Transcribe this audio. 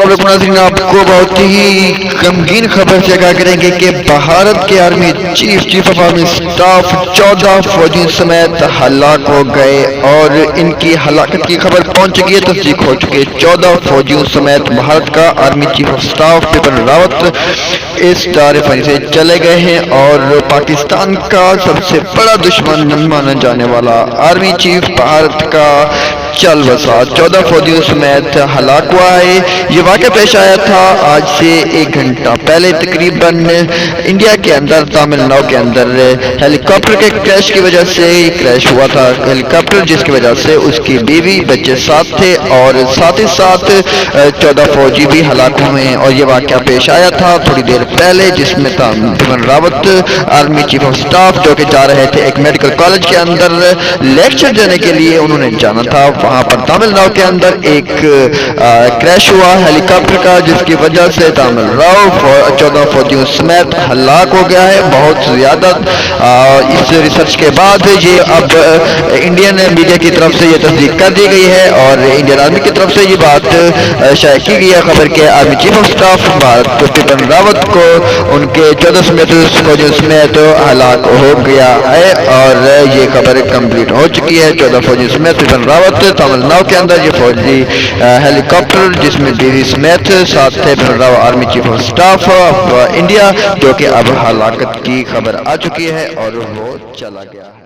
السلام علیکم ناظرین، آپ کو بہت ہی غمگین خبر سے آگاہ کریں گے کہ بھارت کے army chief of army staff 14 فوجیوں سمیت ہلاک ہو گئے اور ان کی ہلاکت کی خبر پہنچ چکی ہے، تصدیق ہو چکی ہے۔ 14 فوجیوں سمیت بھارت کا army chief of staff Bipin Rawat اس دار فانی سے چلے گئے ہیں اور پاکستان کا سب سے بڑا دشمن مانا جانے والا آرمی چیف بھارت کا چل بسا 14 فوجیوں سمیت ہلاک ہوا ہے۔ یہ واقعہ پیش آیا تھا آج سے 1 گھنٹہ پہلے تقریباً انڈیا کے اندر تامل ناڈو کے اندر ہیلی کاپٹر کے کریش کی وجہ سے کریش ہوا تھا ہیلی کاپٹر، جس کی وجہ سے اس کی بیوی بچے ساتھ تھے اور ساتھ ہی ساتھ 14 فوجی بھی ہلاک ہوئے ہیں۔ اور یہ واقعہ پیش آیا تھا تھوڑی دیر پہلے، جس میں Bipin Rawat army chief of staff جو کہ جا رہے تھے ایک میڈیکل کالج کے اندر لیکچر دینے کے لیے، انہوں نے جانا تھا وہاں پر تامل ناڈو کے اندر ایک کریش ہوا ہیلی کاپٹر کا، جس کی وجہ سے تامل ناڈو 14 فوجیوں سمیت ہلاک ہو گیا ہے۔ بہت زیادہ اس ریسرچ کے بعد یہ اب انڈین میڈیا کی طرف سے یہ تصدیق کر دی گئی ہے اور انڈین آرمی کی طرف سے یہ بات شائع کی گئی ہے خبر کے army chief of staff Bharat Bipin Rawat کو ان کے 14 فوجیوں سمیت ہلاک ہو گیا ہے اور یہ خبر کمپلیٹ ہو چکی ہے۔ 14 فوجیوں سمیت بپن راوت تامل ناڈو کے اندر یہ فوجی ہیلی کاپٹر جس میں بیوی سمیت ساتھ تھے Bipin Rawat army chief of staff of India, جو کہ اب ہلاکت کی خبر آ چکی ہے اور وہ چلا گیا ہے۔